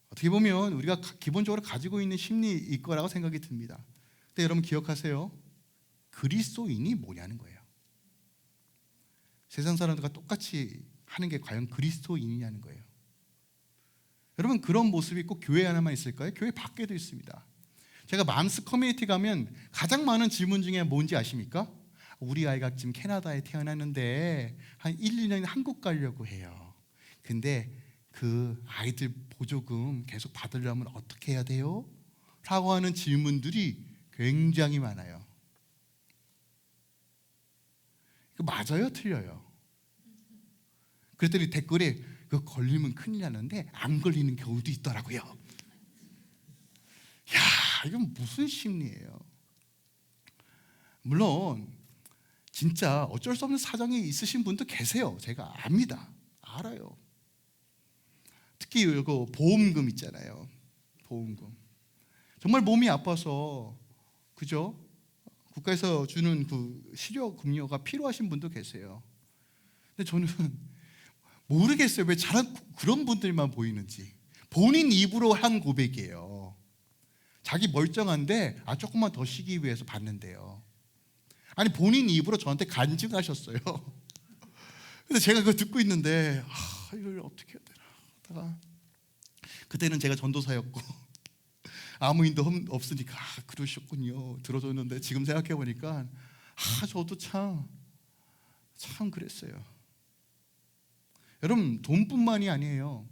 어떻게 보면 우리가 기본적으로 가지고 있는 심리일 거라고 생각이 듭니다. 근데 여러분 기억하세요. 그리스도인이 뭐냐는 거예요. 세상 사람들과 똑같이 하는 게 과연 그리스도인이냐는 거예요. 여러분, 그런 모습이 꼭 교회 하나만 있을까요? 교회 밖에도 있습니다. 제가 맘스 커뮤니티 가면 가장 많은 질문 중에 뭔지 아십니까? 우리 아이가 지금 캐나다에 태어났는데 한 1, 2년 한국 가려고 해요. 근데 그 아이들 보조금 계속 받으려면 어떻게 해야 돼요? 라고 하는 질문들이 굉장히 많아요. 맞아요, 틀려요? 그랬더니 댓글에 그 걸리면 큰일 나는데 안 걸리는 경우도 있더라고요. 야, 이건 무슨 심리예요? 물론 진짜 어쩔 수 없는 사정이 있으신 분도 계세요. 제가 압니다. 알아요. 특히 이거 보험금 있잖아요. 보험금. 정말 몸이 아파서, 그죠? 국가에서 주는 그 실효급여가 필요하신 분도 계세요. 근데 저는 모르겠어요. 왜 잘한 그런 분들만 보이는지. 본인 입으로 한 고백이에요. 자기 멀쩡한데 조금만 더 쉬기 위해서 받는데요. 아니 본인 입으로 저한테 간증하셨어요. 그래서 제가 그거 듣고 있는데 이걸 어떻게 해야 되나 하다가, 그때는 제가 전도사였고 아무 인도 없으니까 그러셨군요 들어줬는데, 지금 생각해 보니까 저도 참 그랬어요. 여러분, 돈뿐만이 아니에요.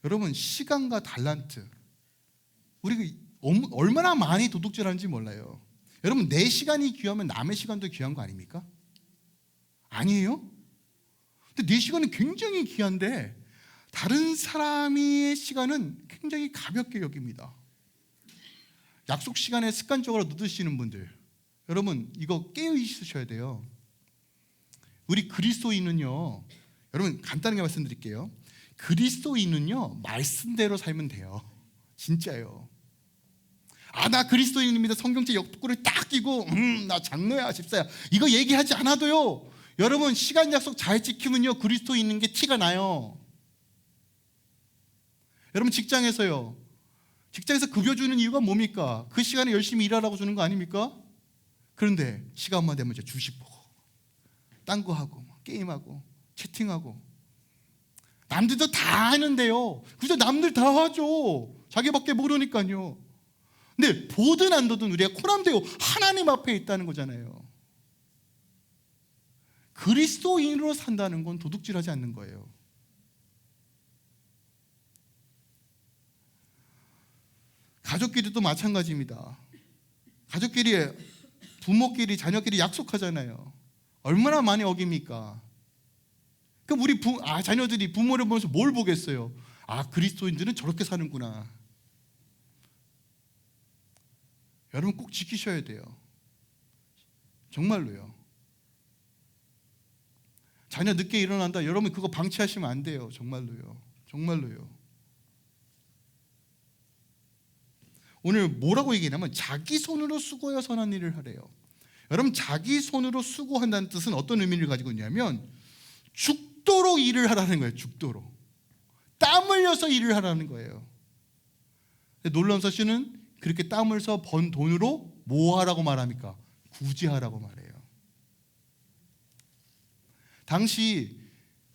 여러분, 시간과 달란트, 우리가 얼마나 많이 도둑질하는지 몰라요. 여러분, 내 시간이 귀하면 남의 시간도 귀한 거 아닙니까? 아니에요? 근데 내 시간은 굉장히 귀한데 다른 사람의 시간은 굉장히 가볍게 여깁니다. 약속 시간에 습관적으로 늦으시는 분들, 여러분 이거 깨어 있으셔야 돼요. 우리 그리스도인은요, 여러분 간단하게 말씀드릴게요. 그리스도인은요 말씀대로 살면 돼요. 진짜요. 나 그리스도인입니다. 성경책 옆구리를 딱 끼고 나 장로야 집사야 이거 얘기하지 않아도요, 여러분 시간 약속 잘 지키면요 그리스도인인 게 티가 나요. 여러분 직장에서요, 직장에서 급여 주는 이유가 뭡니까? 그 시간에 열심히 일하라고 주는 거 아닙니까? 그런데 시간만 되면 이제 주식 보고 딴 거 하고 게임하고 채팅하고, 남들도 다 하는데요, 그죠? 남들 다 하죠. 자기밖에 모르니까요. 근데 보든 안 보든 우리가 코람되고 하나님 앞에 있다는 거잖아요. 그리스도인으로 산다는 건 도둑질하지 않는 거예요. 가족끼리도 마찬가지입니다. 가족끼리, 부모끼리, 자녀끼리 약속하잖아요. 얼마나 많이 어깁니까? 그럼 우리 자녀들이 부모를 보면서 뭘 보겠어요? 그리스도인들은 저렇게 사는구나. 여러분 꼭 지키셔야 돼요. 정말로요. 자녀 늦게 일어난다, 여러분 그거 방치하시면 안 돼요. 정말로요. 정말로요. 오늘 뭐라고 얘기하냐면 자기 손으로 수고하여 선한 일을 하래요. 여러분, 자기 손으로 수고한다는 뜻은 어떤 의미를 가지고 있냐면 죽도록 일을 하라는 거예요. 죽도록 땀 흘려서 일을 하라는 거예요. 놀라운 사실은 그렇게 땀 흘려서 번 돈으로 뭐 하라고 말합니까? 구제하라고 말해요. 당시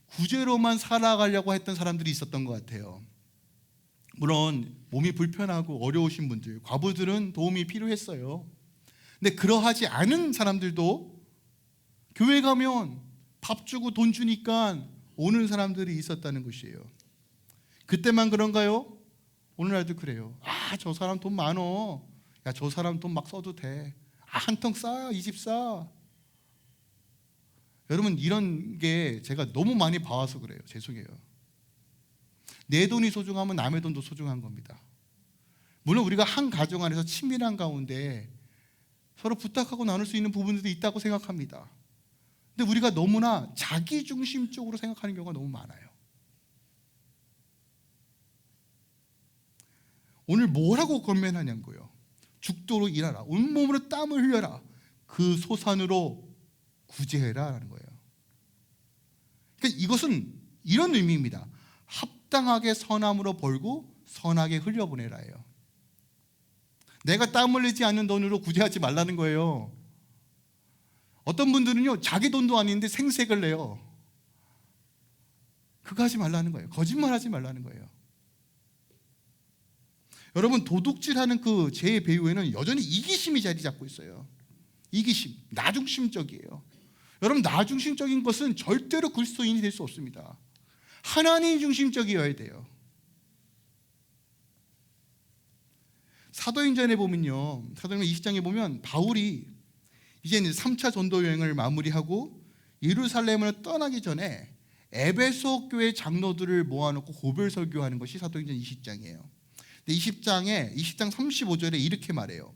구제로만 살아가려고 했던 사람들이 있었던 것 같아요. 물론 몸이 불편하고 어려우신 분들, 과부들은 도움이 필요했어요. 근데 그러하지 않은 사람들도 교회 가면 밥 주고 돈 주니까 오는 사람들이 있었다는 것이에요. 그때만 그런가요? 오늘날도 그래요. 저 사람 돈 많어. 저 사람 돈 막 써도 돼. 한 통 싸, 이 집 싸. 여러분, 이런 게 제가 너무 많이 봐와서 그래요. 죄송해요. 내 돈이 소중하면 남의 돈도 소중한 겁니다. 물론 우리가 한 가정 안에서 친밀한 가운데 서로 부탁하고 나눌 수 있는 부분들도 있다고 생각합니다. 근데 우리가 너무나 자기중심적으로 생각하는 경우가 너무 많아요. 오늘 뭐라고 권면하냐고요? 죽도록 일하라. 온몸으로 땀을 흘려라. 그 소산으로 구제해라 라는 거예요. 그러니까 이것은 이런 의미입니다. 합당하게 선함으로 벌고 선하게 흘려보내라예요. 내가 땀 흘리지 않는 돈으로 구제하지 말라는 거예요. 어떤 분들은요, 자기 돈도 아닌데 생색을 내요. 그거 하지 말라는 거예요. 거짓말하지 말라는 거예요. 여러분, 도둑질하는 그 죄의 배후에는 여전히 이기심이 자리 잡고 있어요. 이기심, 나중심적이에요. 여러분, 나중심적인 것은 절대로 그리스도인이 될 수 없습니다. 하나님 중심적이어야 돼요. 사도행전에 보면요, 사도행전 20장에 보면 바울이 이제 3차 전도 여행을 마무리하고 예루살렘을 떠나기 전에 에베소 교회 장로들을 모아놓고 고별 설교하는 것이 사도행전 20장이에요. 20장 35절에 이렇게 말해요.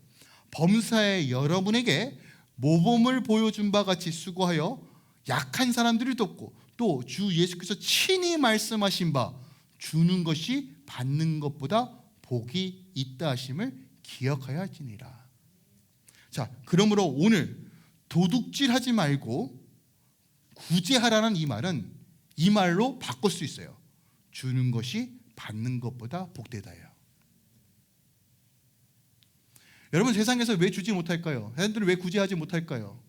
범사에 여러분에게 모범을 보여준 바 같이 수고하여 약한 사람들을 돕고 또 주 예수께서 친히 말씀하신 바 주는 것이 받는 것보다 복이 있다 하심을 기억하여 할지니라. 자, 그러므로 오늘 도둑질하지 말고 구제하라는 이 말은 이 말로 바꿀 수 있어요. 주는 것이 받는 것보다 복되다예요. 여러분, 세상에서 왜 주지 못할까요? 사람들은 왜 구제하지 못할까요?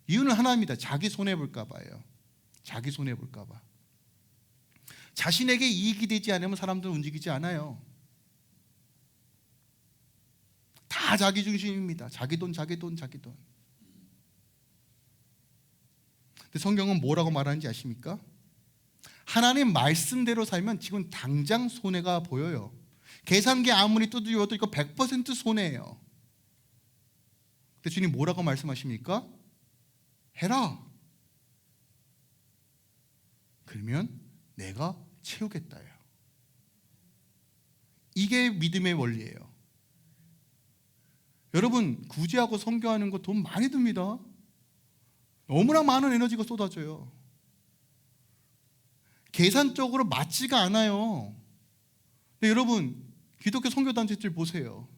이유는 하나입니다. 자기 손해볼까 봐요. 자기 손해볼까 봐. 자신에게 이익이 되지 않으면 사람들은 움직이지 않아요. 다 자기 중심입니다. 자기 돈, 자기 돈, 자기 돈. 근데 성경은 뭐라고 말하는지 아십니까? 하나님 말씀대로 살면 지금 당장 손해가 보여요. 계산기 아무리 두드려도 이거 100% 손해예요. 근데 주님 뭐라고 말씀하십니까? 해라. 그러면 내가 채우겠다요. 이게 믿음의 원리예요. 여러분, 구제하고 선교하는 거 돈 많이 듭니다. 너무나 많은 에너지가 쏟아져요. 계산적으로 맞지가 않아요. 근데 여러분, 기독교 선교단체들 보세요.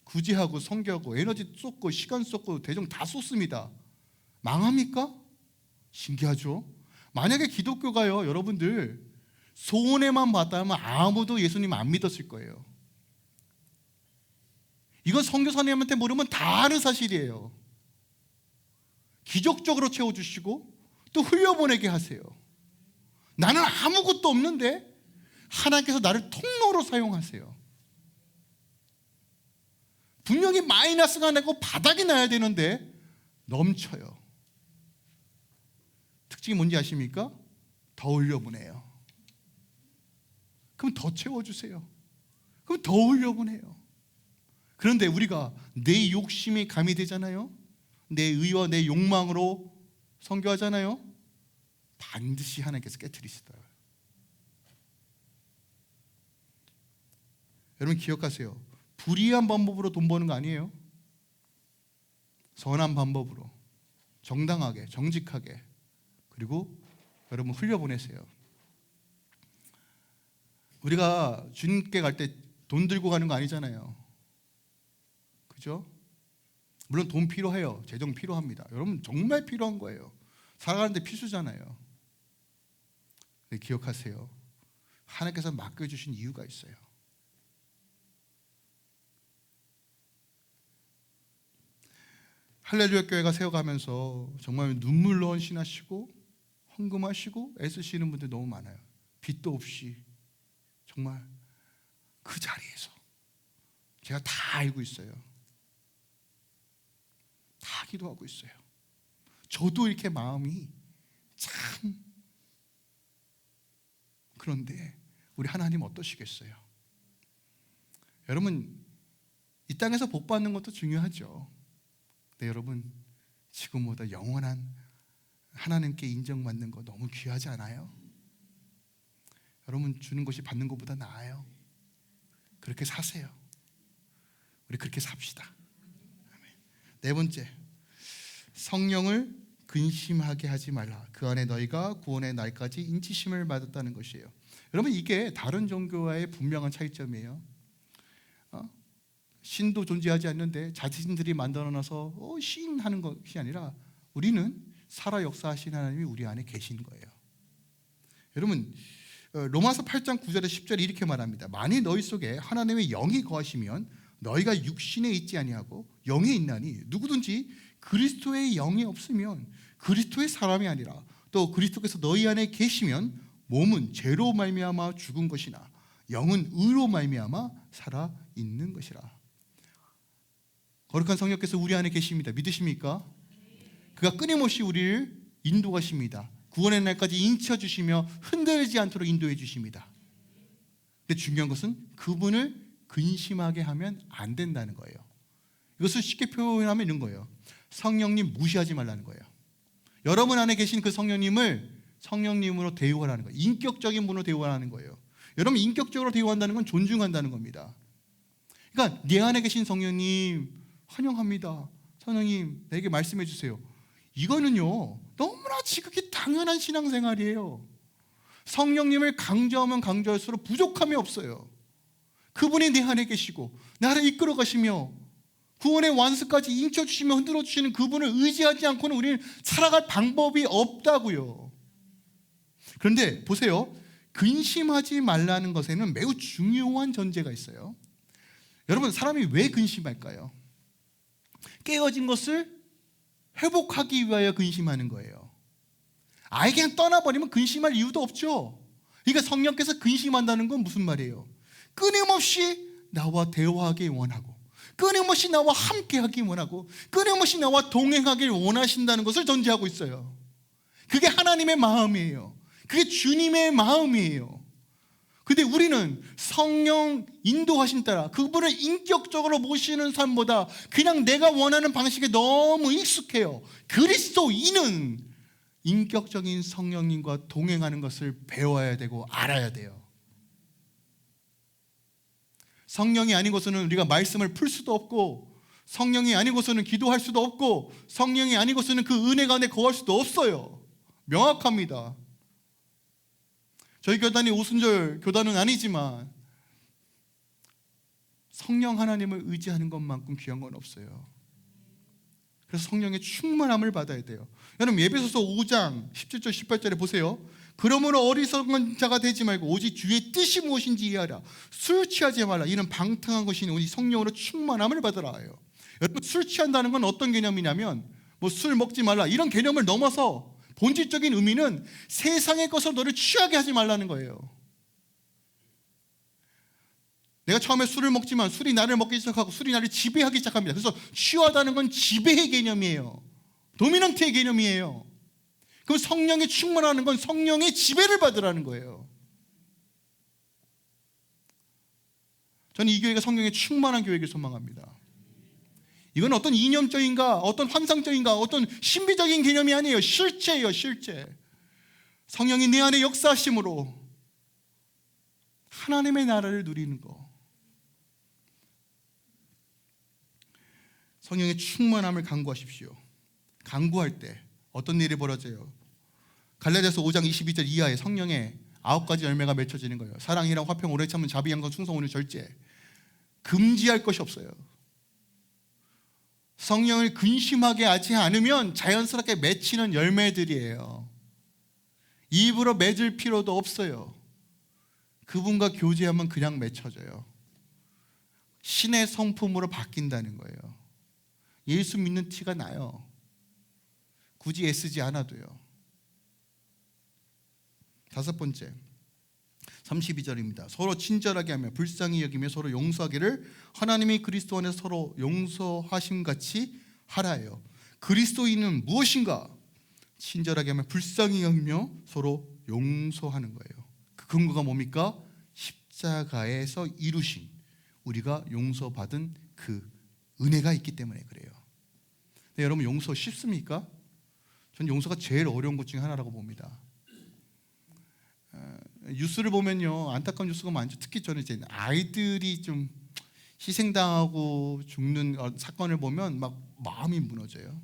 구제하고 선교하고 에너지 쏟고 시간 쏟고 대중 다 쏟습니다. 망합니까? 신기하죠? 만약에 기독교가요, 여러분들 손해만 봤다면 아무도 예수님 안 믿었을 거예요. 이건 선교사님한테 물으면 다 아는 사실이에요. 기적적으로 채워주시고 또 흘려보내게 하세요. 나는 아무것도 없는데 하나님께서 나를 통로로 사용하세요. 분명히 마이너스가 나고 바닥이 나야 되는데 넘쳐요. 특징이 뭔지 아십니까? 더 흘려보내요. 그럼 더 채워주세요. 그럼 더 흘려보내요. 그런데 우리가 내 욕심이 가미되잖아요. 내 의와 내 욕망으로 선교하잖아요. 반드시 하나님께서 깨트리시더라고요. 여러분 기억하세요. 불의한 방법으로 돈 버는 거 아니에요. 선한 방법으로 정당하게 정직하게 그리고 여러분 흘려보내세요. 우리가 주님께 갈 때 돈 들고 가는 거 아니잖아요. 그죠? 물론 돈 필요해요. 재정 필요합니다. 여러분 정말 필요한 거예요. 살아가는데 필수잖아요. 근데 기억하세요. 하나님께서 맡겨주신 이유가 있어요. 할렐루야 교회가 세워가면서 정말 눈물로 헌신하시고 헌금하시고 애쓰시는 분들 너무 많아요. 빚도 없이 정말 그 자리에서 제가 다 알고 있어요. 다 기도하고 있어요. 저도 이렇게 마음이 참 그런데 우리 하나님 어떠시겠어요? 여러분 이 땅에서 복 받는 것도 중요하죠. 근데 여러분 지금보다 영원한 하나님께 인정받는 거 너무 귀하지 않아요? 여러분 주는 것이 받는 것보다 나아요. 그렇게 사세요. 우리 그렇게 삽시다. 네 번째, 성령을 근심하게 하지 말라. 그 안에 너희가 구원의 날까지 인치심을 받았다는 것이에요. 여러분 이게 다른 종교와의 분명한 차이점이에요. 신도 존재하지 않는데 자신들이 만들어놔서 신 하는 것이 아니라 우리는 살아 역사하신 하나님이 우리 안에 계신 거예요. 여러분 로마서 8장 9절에 10절에 이렇게 말합니다. 만일 너희 속에 하나님의 영이 거하시면 너희가 육신에 있지 아니하고 영에 있나니 누구든지 그리스도의 영이 없으면 그리스도의 사람이 아니라 또 그리스도께서 너희 안에 계시면 몸은 죄로 말미암아 죽은 것이나 영은 의로 말미암아 살아 있는 것이라. 거룩한 성령께서 우리 안에 계십니다. 믿으십니까? 그가 끊임없이 우리를 인도하십니다. 구원의 날까지 인쳐주시며 흔들리지 않도록 인도해 주십니다. 근데 중요한 것은 그분을 근심하게 하면 안 된다는 거예요. 이것을 쉽게 표현하면 이런 거예요. 성령님 무시하지 말라는 거예요. 여러분 안에 계신 그 성령님을 성령님으로 대우하라는 거예요. 인격적인 분으로 대우하라는 거예요. 여러분, 인격적으로 대우한다는 건 존중한다는 겁니다. 그러니까 내 안에 계신 성령님 환영합니다. 성령님 내게 말씀해 주세요. 이거는요 너무나 지극히 당연한 신앙생활이에요. 성령님을 강조하면 강조할수록 부족함이 없어요. 그분이 내 안에 계시고 나를 이끌어 가시며 구원의 완수까지 인쳐주시며 흔들어주시는 그분을 의지하지 않고는 우리는 살아갈 방법이 없다고요. 그런데 보세요, 근심하지 말라는 것에는 매우 중요한 전제가 있어요. 여러분, 사람이 왜 근심할까요? 깨어진 것을 회복하기 위하여 근심하는 거예요. 아예 그냥 떠나버리면 근심할 이유도 없죠. 그러니까 성령께서 근심한다는 건 무슨 말이에요? 끊임없이 나와 대화하기 원하고, 끊임없이 나와 함께하기 원하고, 끊임없이 나와 동행하길 원하신다는 것을 전제하고 있어요. 그게 하나님의 마음이에요. 그게 주님의 마음이에요. 근데 우리는 성령 인도하심 따라 그분을 인격적으로 모시는 삶보다 그냥 내가 원하는 방식에 너무 익숙해요. 그리스도인은 인격적인 성령님과 동행하는 것을 배워야 되고 알아야 돼요. 성령이 아니고서는 우리가 말씀을 풀 수도 없고, 성령이 아니고서는 기도할 수도 없고, 성령이 아니고서는 그 은혜 가운데 거할 수도 없어요. 명확합니다. 저희 교단이 오순절 교단은 아니지만 성령 하나님을 의지하는 것만큼 귀한 건 없어요. 그래서 성령의 충만함을 받아야 돼요. 여러분, 예배소서 5장 17절 18절에 보세요. 그러므로 어리석은 자가 되지 말고 오직 주의 뜻이 무엇인지 이해하라. 술 취하지 말라. 이는 방탕한 것이니 오직 성령으로 충만함을 받으라요. 여러분, 술 취한다는 건 어떤 개념이냐면 뭐 술 먹지 말라 이런 개념을 넘어서 본질적인 의미는 세상의 것으로 너를 취하게 하지 말라는 거예요. 내가 처음에 술을 먹지만 술이 나를 먹기 시작하고 술이 나를 지배하기 시작합니다. 그래서 취하다는 건 지배의 개념이에요. 도미넌트의 개념이에요. 그럼 성령이 충만하는 건 성령의 지배를 받으라는 거예요. 저는 이 교회가 성령의 충만한 교회를 소망합니다. 이건 어떤 이념적인가, 어떤 환상적인가, 어떤 신비적인 개념이 아니에요. 실제예요, 실제. 성령이 내 안에 역사하심으로 하나님의 나라를 누리는 거. 성령의 충만함을 간구하십시오. 간구할 때 어떤 일이 벌어져요? 갈라디아서 5장 22절 이하에 성령의 9가지 열매가 맺혀지는 거예요. 사랑이랑 화평, 오래 참음, 자비, 양선, 충성, 온유, 절제. 금지할 것이 없어요. 성령을 근심하게 하지 않으면 자연스럽게 맺히는 열매들이에요. 입으로 맺을 필요도 없어요. 그분과 교제하면 그냥 맺혀져요. 신의 성품으로 바뀐다는 거예요. 예수 믿는 티가 나요. 굳이 애쓰지 않아도요. 5번째 32절입니다. 서로 친절하게 하며 불쌍히 여기며 서로 용서하기를 하나님이 그리스도 안에서 서로 용서하심 같이 하라요. 그리스도인은 무엇인가? 친절하게 하며 불쌍히 여기며 서로 용서하는 거예요. 그 근거가 뭡니까? 십자가에서 이루신 우리가 용서받은 그 은혜가 있기 때문에 그래요. 근데 여러분, 용서 쉽습니까? 전 용서가 제일 어려운 것 중에 하나라고 봅니다. 뉴스를 보면요, 안타까운 뉴스가 많죠. 특히 저는 이제 아이들이 좀 희생당하고 죽는 사건을 보면 막 마음이 무너져요.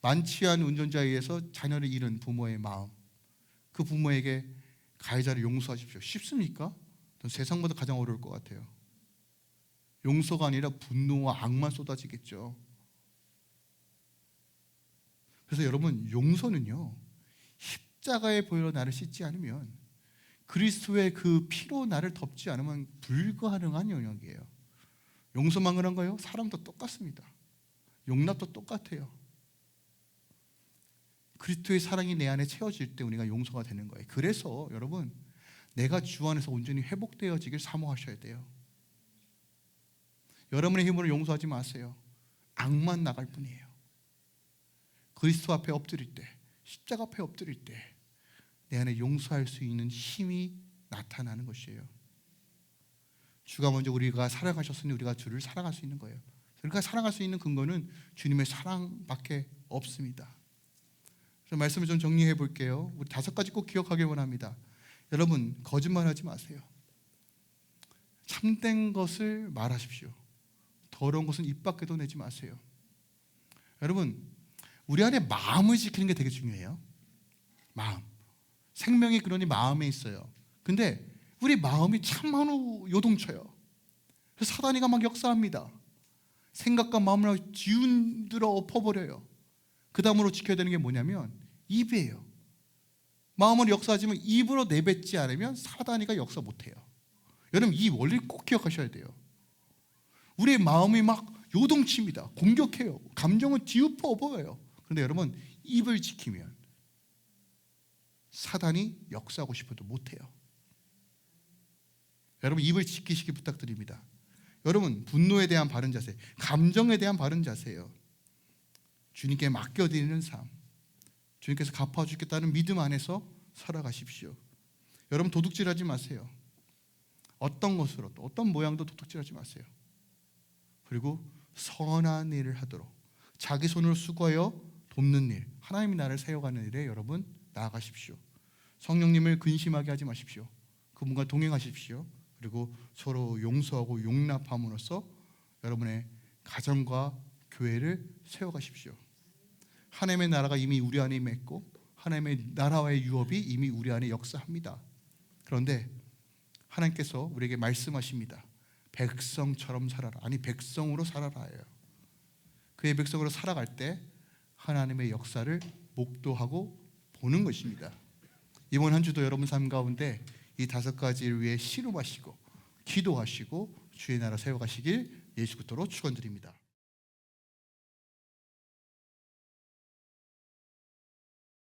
만취한 운전자에 의해서 자녀를 잃은 부모의 마음, 그 부모에게 가해자를 용서하십시오. 쉽습니까? 전 세상보다 가장 어려울 것 같아요. 용서가 아니라 분노와 악만 쏟아지겠죠. 그래서 여러분, 용서는요, 십자가의 보혈로 나를 씻지 않으면, 그리스도의 그 피로 나를 덮지 않으면 불가능한 영역이에요. 용서만 그런가요? 사랑도 똑같습니다. 용납도 똑같아요. 그리스도의 사랑이 내 안에 채워질 때 우리가 용서가 되는 거예요. 그래서 여러분, 내가 주 안에서 온전히 회복되어지길 사모하셔야 돼요. 여러분의 힘으로 용서하지 마세요. 악만 나갈 뿐이에요. 그리스도 앞에 엎드릴 때, 십자가 앞에 엎드릴 때 내 안에 용서할 수 있는 힘이 나타나는 것이에요. 주가 먼저 우리가 사랑하셨으니 우리가 주를 사랑할 수 있는 거예요. 그러니까 사랑할 수 있는 근거는 주님의 사랑밖에 없습니다. 그래서 말씀을 좀 정리해 볼게요. 우리 5가지 꼭 기억하길 원합니다. 여러분, 거짓말하지 마세요. 참된 것을 말하십시오. 더러운 것은 입 밖에도 내지 마세요. 여러분, 우리 안에 마음을 지키는 게 되게 중요해요. 마음. 생명이 그러니 마음에 있어요. 근데 우리 마음이 참으로 요동쳐요. 그래서 사단이가 막 역사합니다. 생각과 마음을 뒤흔들어 엎어버려요. 그 다음으로 지켜야 되는 게 뭐냐면 입이에요. 마음으로 역사하지만 입으로 내뱉지 않으면 사단이가 역사 못해요. 여러분, 이 원리를 꼭 기억하셔야 돼요. 우리의 마음이 막 요동칩니다. 공격해요. 감정은 뒤엎어 엎어요. 그런데 여러분, 입을 지키면 사단이 역사하고 싶어도 못해요. 여러분, 입을 지키시기 부탁드립니다. 여러분, 분노에 대한 바른 자세, 감정에 대한 바른 자세예요. 주님께 맡겨드리는 삶, 주님께서 갚아주겠다는 믿음 안에서 살아가십시오. 여러분, 도둑질하지 마세요. 어떤 것으로 또 어떤 모양도 도둑질하지 마세요. 그리고 선한 일을 하도록 자기 손으로 수고하여 돕는 일, 하나님이 나를 세워가는 일에 여러분 나아가십시오. 성령님을 근심하게 하지 마십시오. 그분과 동행하십시오. 그리고 서로 용서하고 용납함으로써 여러분의 가정과 교회를 세워가십시오. 하나님의 나라가 이미 우리 안에 맺고 하나님의 나라와의 유업이 이미 우리 안에 역사합니다. 그런데 하나님께서 우리에게 말씀하십니다. 백성처럼 살아라. 아니, 백성으로 살아라예요. 그의 백성으로 살아갈 때 하나님의 역사를 목도하고 보는 것입니다. 이번 한 주도 여러분 삶 가운데 이 5가지를 위해 신음하시고 기도하시고 주의 나라 세워가시길 예수 그리스도로 축원드립니다.